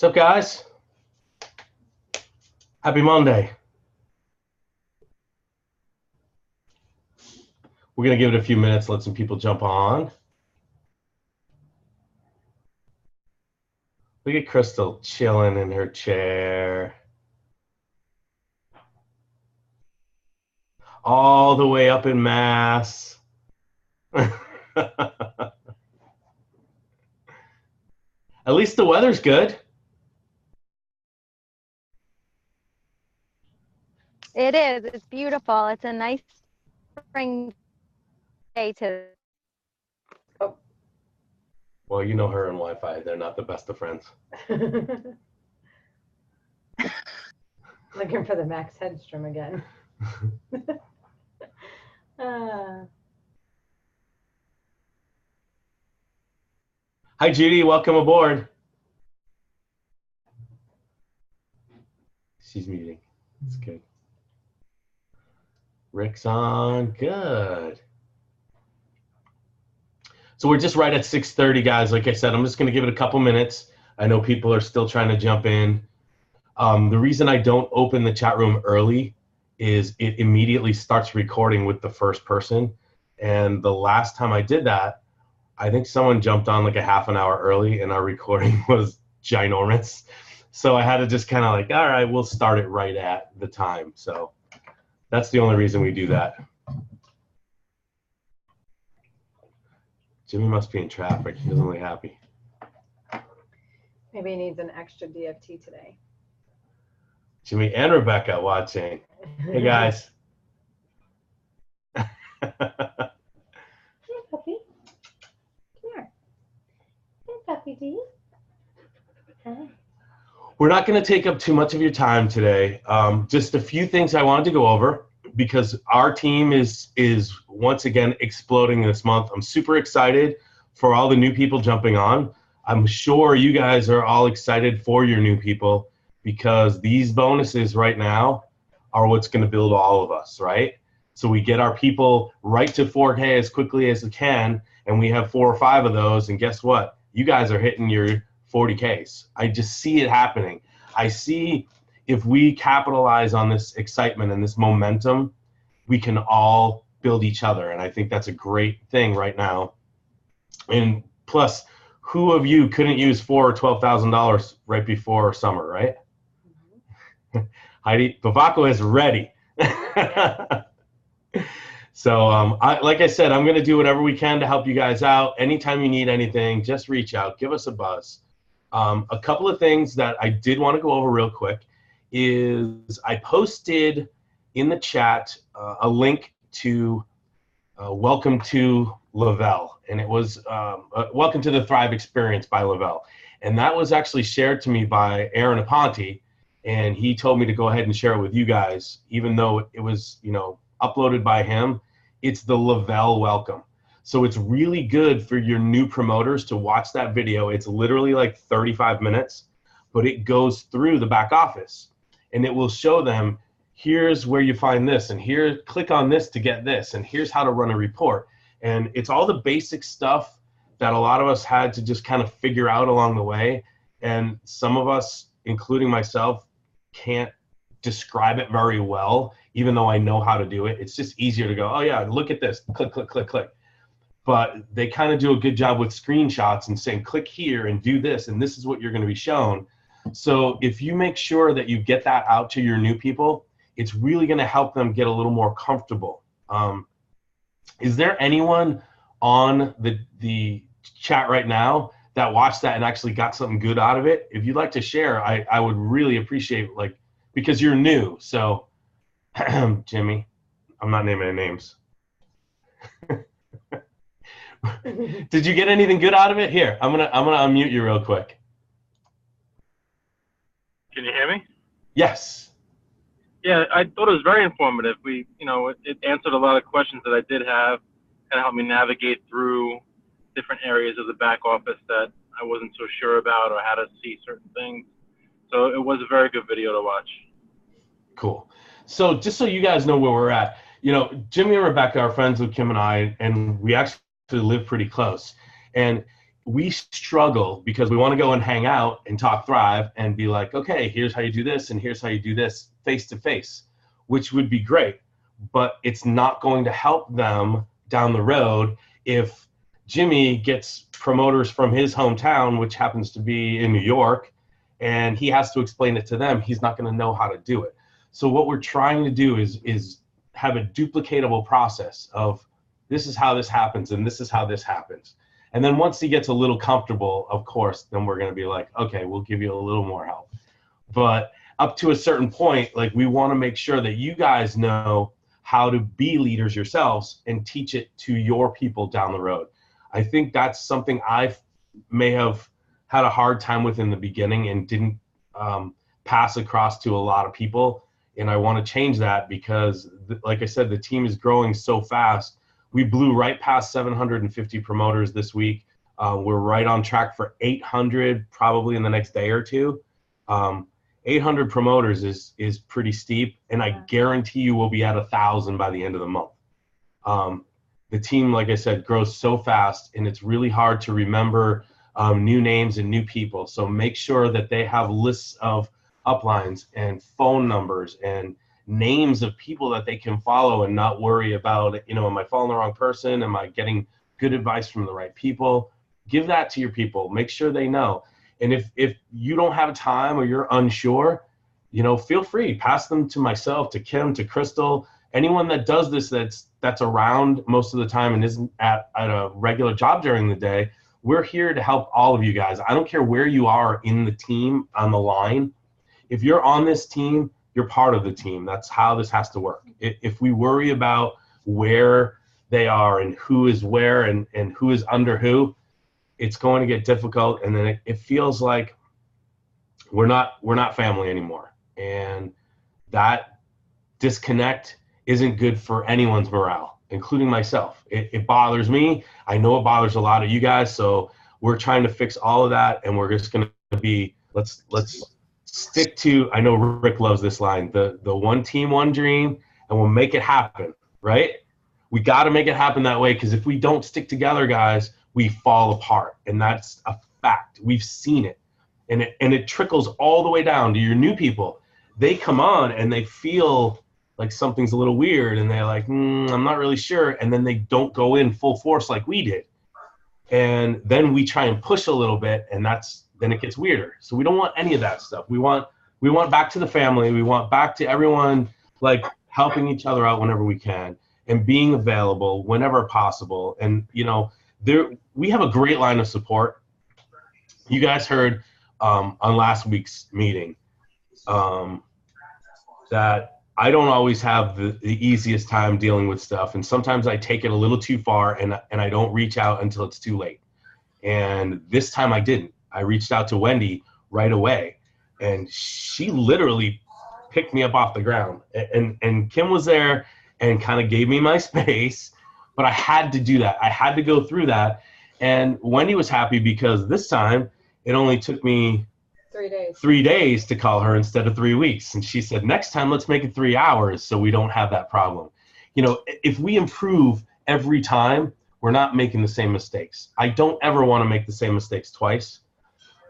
What's up, guys? Happy Monday. We're going to give it a few minutes, let some people jump on. Look at Crystal chilling in her chair. All the way up in Mass. At least the weather's good. It is. It's beautiful. It's a nice spring day today. Oh. Well, you know her and Wi-Fi. They're not the best of friends. Looking for the Max Hedstrom again. Hi, Judy. Welcome aboard. She's muting. It's good. Rick's on. Good. So we're just right at 6:30, guys. Like I said, I'm just going to give it a couple minutes. I know people are still trying to jump in. The reason I don't open the chat room early is it immediately starts recording with the first person. And the last time I did that, I think someone jumped on like a half an hour early and our recording was ginormous. So I had to just kind of like, all right, we'll start it right at the time. So that's the only reason we do that. Jimmy must be in traffic. He doesn't look happy. Maybe he needs an extra DFT today. Jimmy and Rebecca watching. Hey, guys. Hey, puppy. Come here. Hey, puppy, do you? Hi. We're not going to take up too much of your time today. Just a few things I wanted to go over because our team is once again exploding this month. I'm super excited for all the new people jumping on. I'm sure you guys are all excited for your new people because these bonuses right now are what's going to build all of us, right? So we get our people right to 4K as quickly as we can, and we have 4 or 5 of those, and guess what? You guys are hitting your 40Ks. I just see it happening. I see if we capitalize on this excitement and this momentum, we can all build each other, and I think that's a great thing right now. And plus, who of you couldn't use $4,000 or $12,000 right before summer, right? Mm-hmm. Heidi, Bavako is ready. So, like I said, I'm going to do whatever we can to help you guys out. Anytime you need anything, just reach out. Give us a buzz. A couple of things that I did want to go over real quick is I posted in the chat a link to Welcome to Le-Vel, and it was Welcome to the Thrive Experience by Le-Vel. And that was actually shared to me by Aaron Aponte, and he told me to go ahead and share it with you guys, even though it was, you know, uploaded by him. It's the Le-Vel welcome. So it's really good for your new promoters to watch that video. It's literally like 35 minutes, but it goes through the back office, and it will show them, here's where you find this, and here, click on this to get this, and here's how to run a report. And it's all the basic stuff that a lot of us had to just kind of figure out along the way. And some of us, including myself, can't describe it very well, even though I know how to do it. It's just easier to go, oh yeah, look at this, click, click, click, click. But they kind of do a good job with screenshots and saying, click here and do this, and this is what you're going to be shown. So if you make sure that you get that out to your new people, it's really going to help them get a little more comfortable. Is there anyone on the chat right now that watched that and actually got something good out of it? If you'd like to share, I would really appreciate, like, because you're new. So, Jimmy, I'm not naming any names. Did you get anything good out of it? Here, I'm gonna unmute you real quick. Can you hear me? Yes. Yeah, I thought it was very informative. It answered a lot of questions that I did have, and helped me navigate through different areas of the back office that I wasn't so sure about or how to see certain things. So it was a very good video to watch. Cool. So just so you guys know where we're at, you know, Jimmy and Rebecca are friends with Kim and I, and we actually live pretty close. And we struggle because we want to go and hang out and talk Thrive and be like, okay, here's how you do this and here's how you do this face to face, which would be great, but it's not going to help them down the road if Jimmy gets promoters from his hometown, which happens to be in New York, and he has to explain it to them. He's not going to know how to do it. So what we're trying to do is have a duplicatable process of this is how this happens and this is how this happens. And then once he gets a little comfortable, of course, then we're going to be like, okay, we'll give you a little more help. But up to a certain point, like, we want to make sure that you guys know how to be leaders yourselves and teach it to your people down the road. I think that's something I may have had a hard time with in the beginning and didn't pass across to a lot of people. And I want to change that because, like I said, the team is growing so fast. We blew right past 750 promoters this week. We're right on track for 800 probably in the next day or two. 800 promoters is pretty steep, and I guarantee you we'll be at 1,000 by the end of the month. The team, like I said, grows so fast, and it's really hard to remember new names and new people. So make sure that they have lists of uplines and phone numbers and names of people that they can follow and not worry about, am I following the wrong person? Am I getting good advice from the right people? Give that to your people. Make sure they know. And if you don't have time or you're unsure, feel free. Pass them to myself, to Kim, to Crystal, anyone that does this that's around most of the time and isn't at a regular job during the day. We're here to help all of you guys. I don't care where you are in the team on the line. If you're on this team, you're part of the team. That's how this has to work. If we worry about where they are and who is where and who is under who, it's going to get difficult. And then it feels like we're not family anymore. And that disconnect isn't good for anyone's morale, including myself. It bothers me. I know it bothers a lot of you guys. So we're trying to fix all of that. And we're just going to be, let's stick to, I know Rick loves this line, the one team, one dream, and we'll make it happen, right? We got to make it happen that way, because if we don't stick together, guys, we fall apart. And that's a fact. We've seen it. And it trickles all the way down to your new people. They come on and they feel like something's a little weird and they're like, I'm not really sure. And then they don't go in full force like we did. And then we try and push a little bit, and then it gets weirder. So we don't want any of that stuff. We want back to the family. We want back to everyone, like, helping each other out whenever we can and being available whenever possible. And, we have a great line of support. You guys heard on last week's meeting that I don't always have the easiest time dealing with stuff. And sometimes I take it a little too far and I don't reach out until it's too late. And this time I didn't. I reached out to Wendy right away, and she literally picked me up off the ground. And Kim was there and kind of gave me my space, but I had to do that. I had to go through that. And Wendy was happy because this time it only took me 3 days to call her instead of 3 weeks. And she said, next time, let's make it 3 hours so we don't have that problem. If we improve every time, we're not making the same mistakes. I don't ever want to make the same mistakes twice,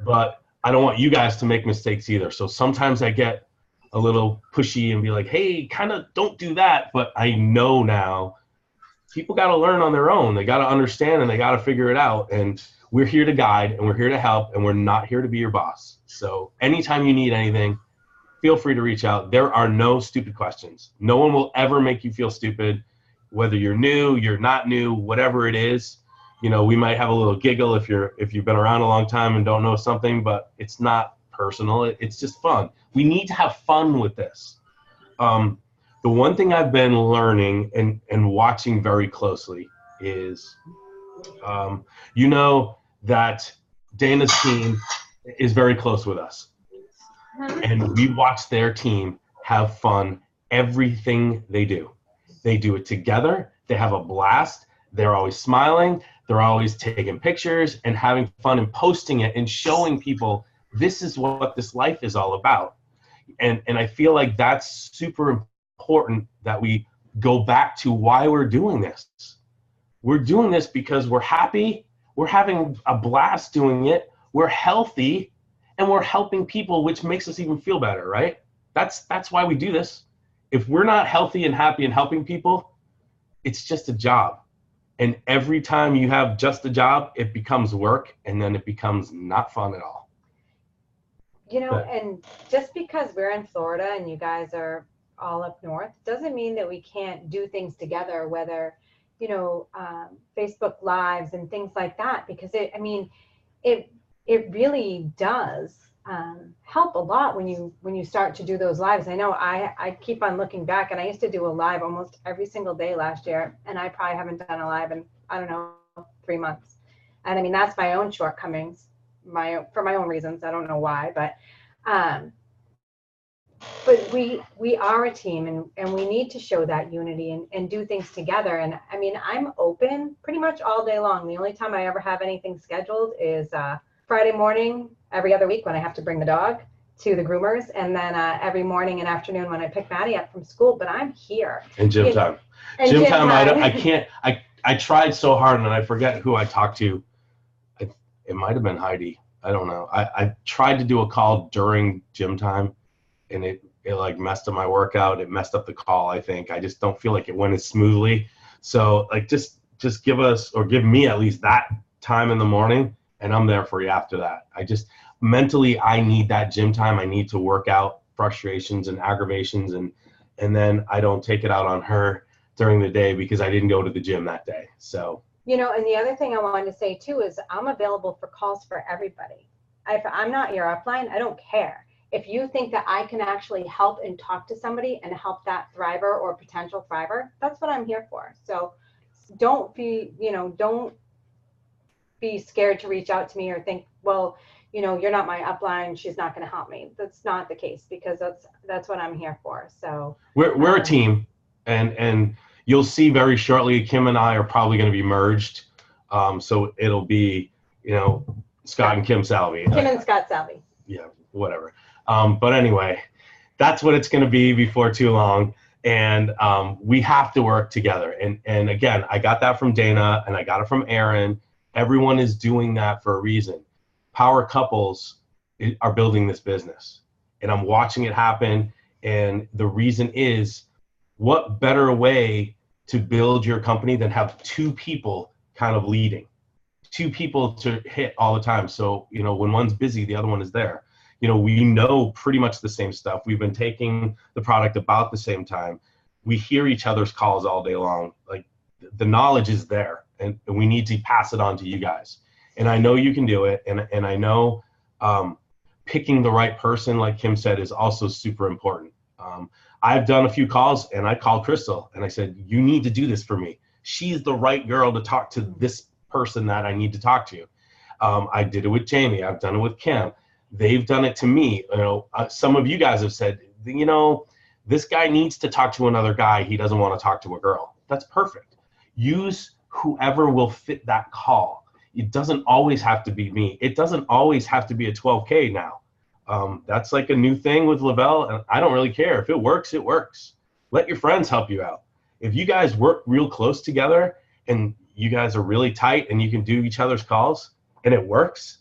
but I don't want you guys to make mistakes either. So sometimes I get a little pushy and be like, hey, kind of don't do that. But I know now people got to learn on their own. They got to understand and they got to figure it out. And we're here to guide and we're here to help, and we're not here to be your boss. So anytime you need anything, feel free to reach out. There are no stupid questions. No one will ever make you feel stupid, whether you're new, you're not new, whatever it is. We might have a little giggle if you've been around a long time and don't know something, but it's not personal. It's just fun. We need to have fun with this. The one thing I've been learning and watching very closely is, that Dana's team is very close with us. And we watch their team have fun everything they do. They do it together. They have a blast. They're always smiling. They're always taking pictures and having fun and posting it and showing people this is what this life is all about. And I feel like that's super important that we go back to why we're doing this. We're doing this because we're happy, We're having a blast doing it. We're healthy, and we're helping people, which makes us even feel better, right? That's why we do this. If we're not healthy and happy and helping people, it's just a job. And every time you have just a job, it becomes work, and then it becomes not fun at all. You know, and just because we're in Florida and you guys are all up north doesn't mean that we can't do things together, whether, you know, Facebook Lives and things like that, because it really does help a lot when you start to do those lives. I know I keep on looking back, and I used to do a live almost every single day last year, and I probably haven't done a live in, I don't know, 3 months. And I mean, that's my own shortcomings, for my own reasons. I don't know why, but we are a team, and we need to show that unity and do things together. And I mean, I'm open pretty much all day long. The only time I ever have anything scheduled is Friday morning every other week when I have to bring the dog to the groomers, and then every morning and afternoon when I pick Maddie up from school. But I'm here. And gym time. And gym time. I can't. I tried so hard, and I forget who I talked to. It might have been Heidi. I don't know. I tried to do a call during gym time, and it like messed up my workout. It messed up the call, I think. I just don't feel like it went as smoothly. So like just give us, or give me at least that time in the morning, and I'm there for you after that. I just mentally, I need that gym time. I need to work out frustrations and aggravations, and then I don't take it out on her during the day because I didn't go to the gym that day. So, you know, and the other thing I wanted to say too is I'm available for calls for everybody. If I'm not your upline, I don't care. If you think that I can actually help and talk to somebody and help that thriver or potential thriver, that's what I'm here for. So don't be scared to reach out to me or think, well, you know, you're not my upline, she's not going to help me. That's not the case, because that's what I'm here for. So we're a team, and you'll see very shortly, Kim and I are probably going to be merged. So it'll be, you know, Scott and Kim Salvi. Kim and Scott Salvi. Yeah, whatever. But anyway, that's what it's going to be before too long. And we have to work together. And again, I got that from Dana, and I got it from Aaron. Everyone is doing that for a reason. Power couples are building this business, and I'm watching it happen. And the reason is, what better way to build your company than have two people kind of leading, two people to hit all the time. So, you know, when one's busy, the other one is there. You know, we know pretty much the same stuff. We've been taking the product about the same time. We hear each other's calls all day long. Like, the knowledge is there, and we need to pass it on to you guys. And I know you can do it. And I know picking the right person, like Kim said, is also super important. I've done a few calls, and I called Crystal and I said, you need to do this for me. She's the right girl to talk to this person that I need to talk to. I did it with Jamie. I've done it with Kim. They've done it to me. You know, some of you guys have said, you know, this guy needs to talk to another guy. He doesn't want to talk to a girl. That's perfect. Use whoever will fit that call. It doesn't always have to be me. It doesn't always have to be a 12K now. That's like a new thing with Le-Vel, and I don't really care. If it works, it works. Let your friends help you out. If you guys work real close together and you guys are really tight and you can do each other's calls and it works,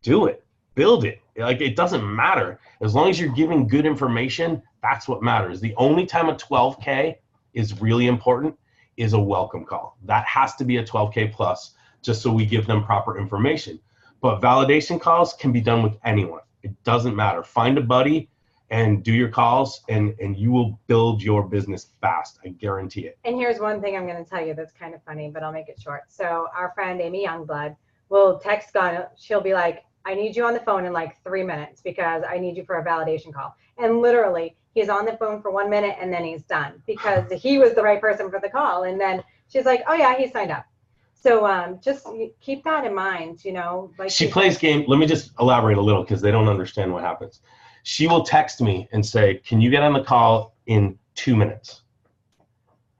do it. Build it. Like, it doesn't matter. As long as you're giving good information, that's what matters. The only time a 12K is really important is a welcome call. That has to be a 12K plus, just so we give them proper information. But validation calls can be done with anyone. It doesn't matter. Find a buddy and do your calls, and you will build your business fast. I guarantee it. And here's one thing I'm going to tell you that's kind of funny, but I'll make it short. So our friend Amy Youngblood will text Scott. She'll be like, I need you on the phone in like 3 minutes because I need you for a validation call. And literally, he's on the phone for 1 minute and then he's done because he was the right person for the call. And then she's like, oh yeah, he signed up. So just keep that in mind, you know. Like, she plays game. Let me just elaborate a little because they don't understand what happens. She will text me and say, can you get on the call in 2 minutes?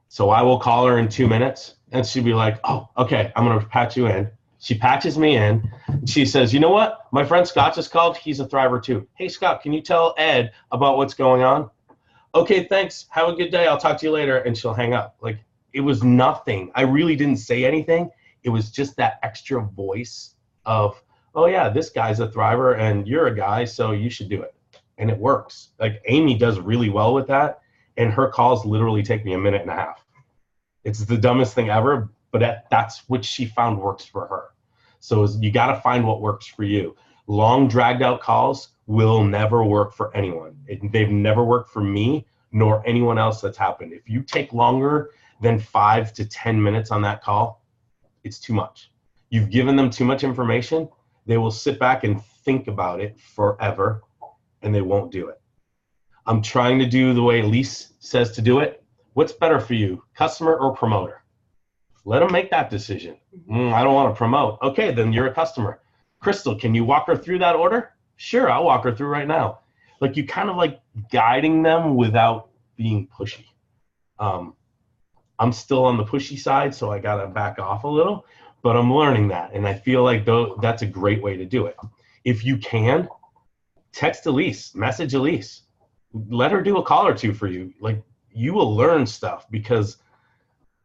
So I will call her in 2 minutes, and she'll be like, oh, okay, I'm going to patch you in. She patches me in. She says, you know what? My friend Scott just called. He's a thriver too. Hey, Scott, can you tell Ed about what's going on? Okay, thanks. Have a good day. I'll talk to you later. And she'll hang up. Like, it was nothing. I really didn't say anything. It was just that extra voice of, oh yeah, this guy's a thriver and you're a guy, so you should do it. And it works. Like Amy does really well with that. And her calls literally take me a minute and a half. It's the dumbest thing ever, but that's what she found works for her. So you got to find what works for you. Long dragged out calls will never work for anyone. They've never worked for me nor anyone else that's happened. If you take longer than 5 to 10 minutes on that call, it's too much. You've given them too much information. They will sit back and think about it forever, and they won't do it. I'm trying to do the way Lise says to do it. What's better for you, customer or promoter? Let them make that decision. I don't want to promote. Okay, then you're a customer. Crystal, can you walk her through that order? Sure, I'll walk her through right now. Like you kind of like guiding them without being pushy. I'm still on the pushy side, so I got to back off a little, but I'm learning that. And I feel like that's a great way to do it. If you can, text Elise, message Elise. Let her do a call or two for you. Like you will learn stuff because,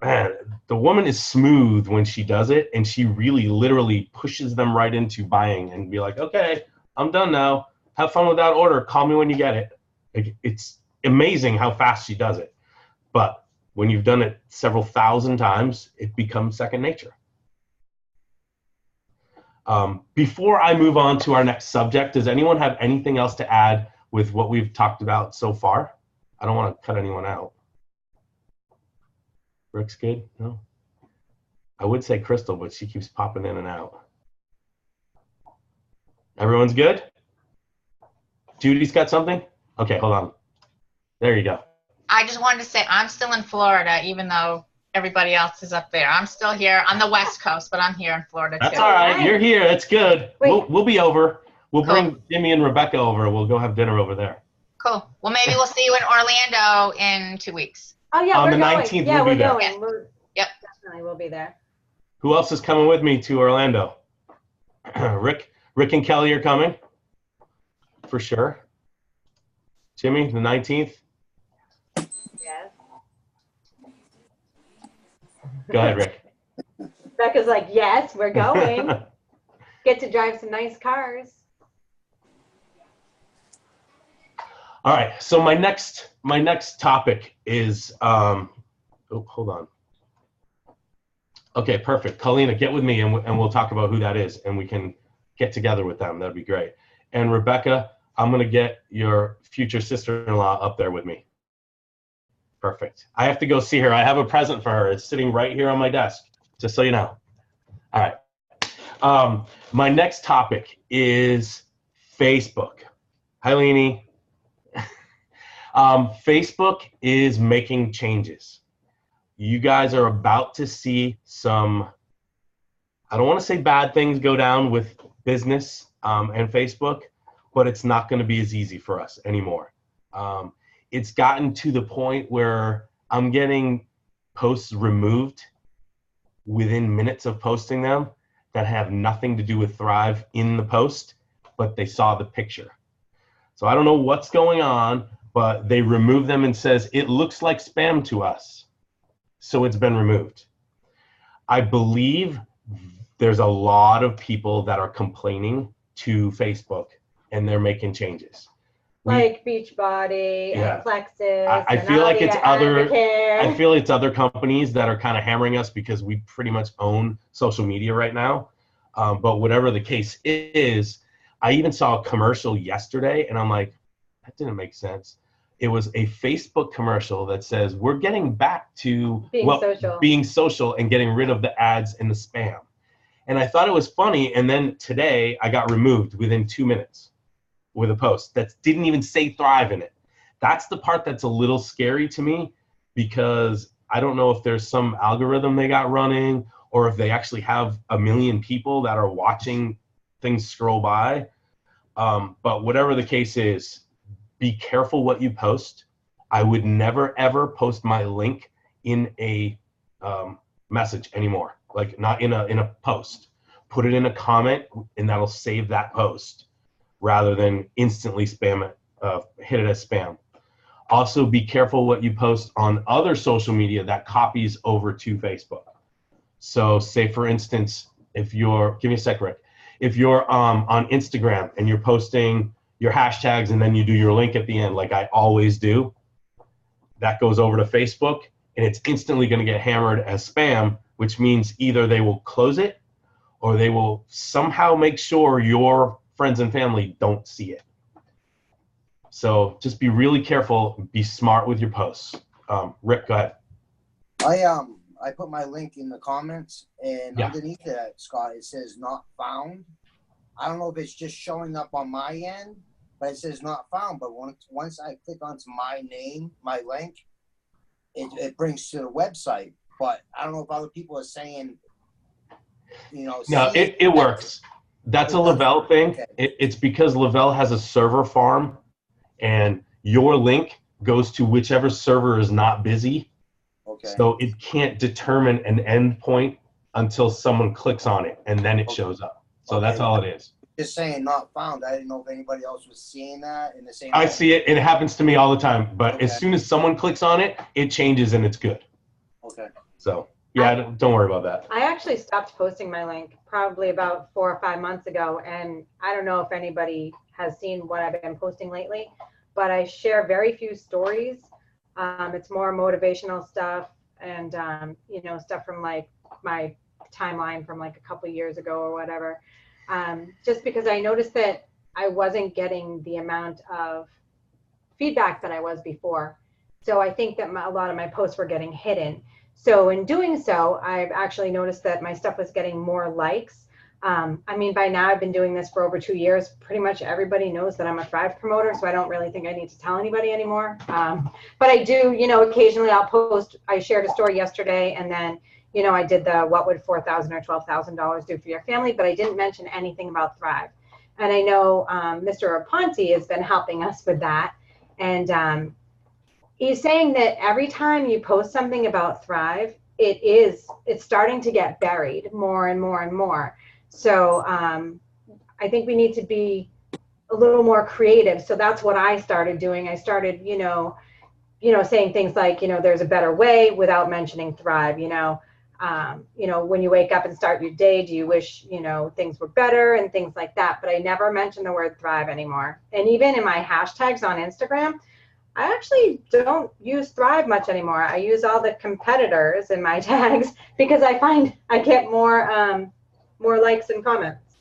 man, the woman is smooth when she does it, and she really literally pushes them right into buying and be like, okay, I'm done now. Have fun with that order. Call me when you get it. Like, it's amazing how fast she does it. But when you've done it several thousand times, it becomes second nature. Before I move on to our next subject, does anyone have anything else to add with what we've talked about so far? I don't want to cut anyone out. Rick's good? No? I would say Crystal, but she keeps popping in and out. Everyone's good? Judy's got something? Okay, hold on. There you go. I just wanted to say I'm still in Florida, even though everybody else is up there. I'm still here on the West Coast, but I'm here in Florida too. That's all right. You're here. That's good. We'll be over. We'll Cool. bring Jimmy and Rebecca over. We'll go have dinner over there. Cool. Well, maybe we'll see you in Orlando in 2 weeks. Oh yeah, On we're the going. 19th, Yeah, we'll we're be there. going. We're Yep. definitely will be there. Who else is coming with me to Orlando? Rick and Kelly are coming for sure. Jimmy, the 19th. Yes. Go ahead, Rick. Becca's like, yes, we're going. Get to drive some nice cars. All right. So my next topic is oh, hold on. Okay, perfect. Kalina, get with me and we'll talk about who that is, and we can get together with them. That'd be great. And Rebecca, I'm going to get your future sister-in-law up there with me. Perfect. I have to go see her. I have a present for her. It's sitting right here on my desk, just so you know. All right. My next topic is Facebook. Hi, Leanie. Facebook is making changes. You guys are about to see some, I don't want to say bad things go down with business and Facebook, but it's not going to be as easy for us anymore. It's gotten to the point where I'm getting posts removed within minutes of posting them that have nothing to do with Thrive in the post, but they saw the picture. So I don't know what's going on, but they remove them and says, it looks like spam to us. So it's been removed. I believe there's a lot of people that are complaining to Facebook and they're making changes. Like Beachbody and Plexus. I feel like it's other companies that are kind of hammering us because we pretty much own social media right now. But whatever the case is, I even saw a commercial yesterday and I'm like, that didn't make sense. It was a Facebook commercial that says, we're getting back to being social and getting rid of the ads and the spam. And I thought it was funny. And then today I got removed within 2 minutes with a post that didn't even say Thrive in it. That's the part that's a little scary to me because I don't know if there's some algorithm they got running or if they actually have a million people that are watching things scroll by. But whatever the case is, be careful what you post. I would never, ever post my link in a message anymore, like not in a post. Put it in a comment, and that'll save that post rather than instantly spam it, hit it as spam. Also, be careful what you post on other social media that copies over to Facebook. So say for instance, if you're, give me a sec, Rick. If you're on Instagram and you're posting your hashtags and then you do your link at the end, like I always do, that goes over to Facebook and it's instantly going to get hammered as spam, which means either they will close it or they will somehow make sure your friends and family don't see it. So just be really careful, be smart with your posts. Rick, go ahead. I put my link in the comments, and underneath that, Scott, it says not found. I don't know if it's just showing up on my end, but it says not found. But once I click onto my name, my link, it brings to the website. But I don't know if other people are saying, you know. No, it works. That's a Le-Vel thing. Okay. It's because Le-Vel has a server farm, and your link goes to whichever server is not busy. Okay. So it can't determine an end point until someone clicks on it, and then it shows up. So that's all it is. Just saying not found. I didn't know if anybody else was seeing that in the same. I see it. It happens to me all the time. But as soon as someone clicks on it, it changes and it's good. Okay. So yeah, don't worry about that. I actually stopped posting my link probably about 4 or 5 months ago, and I don't know if anybody has seen what I've been posting lately, but I share very few stories. It's more motivational stuff and, you know, stuff from like my timeline from like a couple years ago or whatever. Just because I noticed that I wasn't getting the amount of feedback that I was before. So I think that a lot of my posts were getting hidden. So in doing so, I've actually noticed that my stuff was getting more likes. I mean, by now I've been doing this for over 2 years. Pretty much everybody knows that I'm a Thrive promoter, so I don't really think I need to tell anybody anymore. But I do, you know, occasionally I'll post, I shared a story yesterday, and then, you know, I did the what would $4,000 or $12,000 do for your family, but I didn't mention anything about Thrive. And I know Mr. Aponte has been helping us with that. And he's saying that every time you post something about Thrive, it's starting to get buried more and more and more. So I think we need to be a little more creative. So that's what I started doing. I started, you know, saying things like, you know, there's a better way without mentioning Thrive, you know, when you wake up and start your day, do you wish, you know, things were better and things like that. But I never mention the word Thrive anymore. And even in my hashtags on Instagram, I actually don't use Thrive much anymore. I use all the competitors in my tags because I find I get more likes and comments.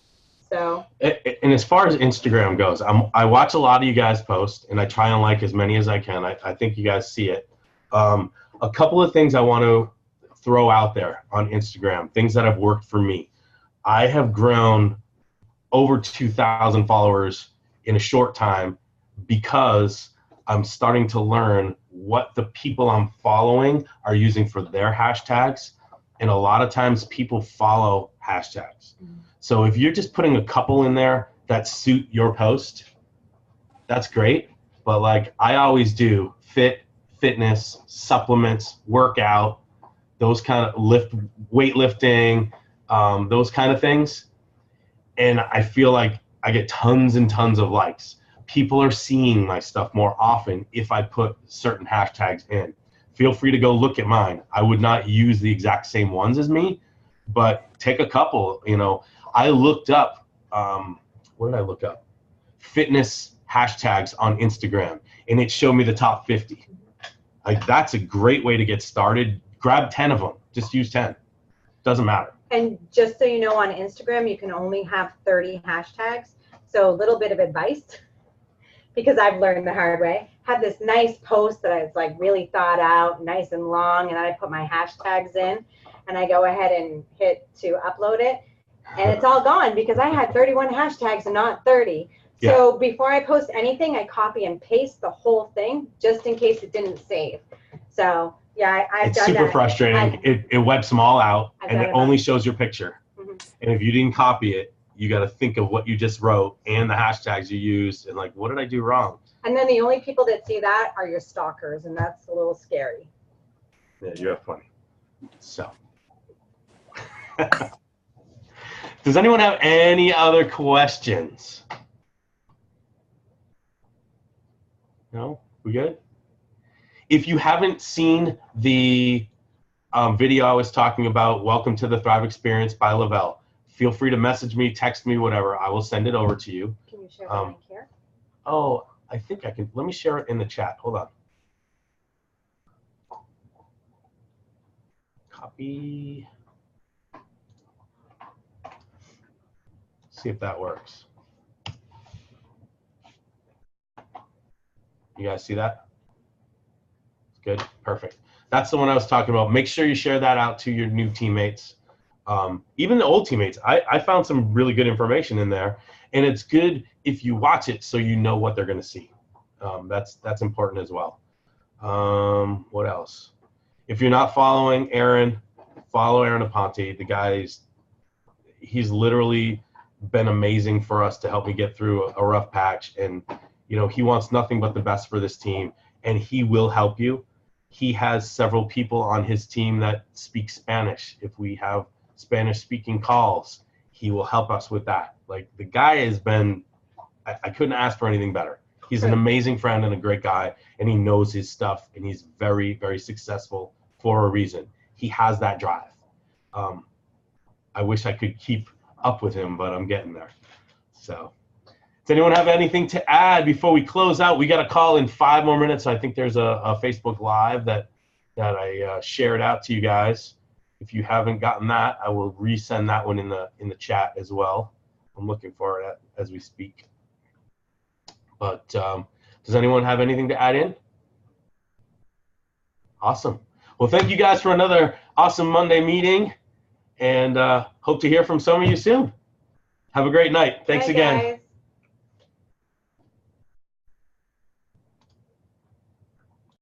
So. And as far as Instagram goes, I watch a lot of you guys post, and I try and like as many as I can. I think you guys see it. A couple of things I want to throw out there on Instagram, things that have worked for me. I have grown over 2,000 followers in a short time because I'm starting to learn what the people I'm following are using for their hashtags. And a lot of times people follow hashtags. So if you're just putting a couple in there that suit your post, that's great. But like I always do, fitness, supplements, workout, those kind of weightlifting, those kind of things. And I feel like I get tons and tons of likes. People are seeing my stuff more often if I put certain hashtags in. Feel free to go look at mine. I would not use the exact same ones as me, but take a couple. You know, I looked up, what did I look up? Fitness hashtags on Instagram, and it showed me the top 50. Like that's a great way to get started. Grab 10 of them. Just use 10. Doesn't matter. And just so you know, on Instagram, you can only have 30 hashtags. So a little bit of advice, because I've learned the hard way. Had this nice post that is like really thought out, nice and long, and then I put my hashtags in, and I go ahead and hit to upload it, and it's all gone because I had 31 hashtags and not 30. Yeah. So before I post anything, I copy and paste the whole thing just in case it didn't save. So yeah, I've it's done super that. frustrating. It wipes them all out, and it only shows your picture. Mm-hmm. And if you didn't copy it, you got to think of what you just wrote and the hashtags you used, and like, what did I do wrong? And then the only people that see that are your stalkers, and that's a little scary. Yeah, you have funny. So, does anyone have any other questions? No? We good? If you haven't seen the video I was talking about, Welcome to the Thrive Experience by Le-Vel. Feel free to message me, text me, whatever. I will send it over to you. Can you share the link here? Oh, I think I can. Let me share it in the chat. Hold on. Copy. See if that works. You guys see that? Good, perfect. That's the one I was talking about. Make sure you share that out to your new teammates. Even the old teammates. I found some really good information in there, and it's good if you watch it so you know what they're going to see. That's important as well. What else? If you're not following Aaron, follow Aaron Aponte. The guy's, he's literally been amazing for us to help me get through a rough patch, and he wants nothing but the best for this team, and he will help you. He has several people on his team that speak Spanish. If we have Spanish speaking calls, he will help us with that. Like, the guy has been, I couldn't ask for anything better. He's an amazing friend and a great guy, and he knows his stuff, and he's very, very successful for a reason. He has that drive. I wish I could keep up with him, but I'm getting there. So, does anyone have anything to add before we close out? We got a call in 5 more minutes. I think there's a Facebook Live that I shared out to you guys. If you haven't gotten that, I will resend that one in the chat as well. I'm looking for it as we speak. But does anyone have anything to add in? Awesome. Well, thank you guys for another awesome Monday meeting, and hope to hear from some of you soon. Have a great night. Thanks again. Guys.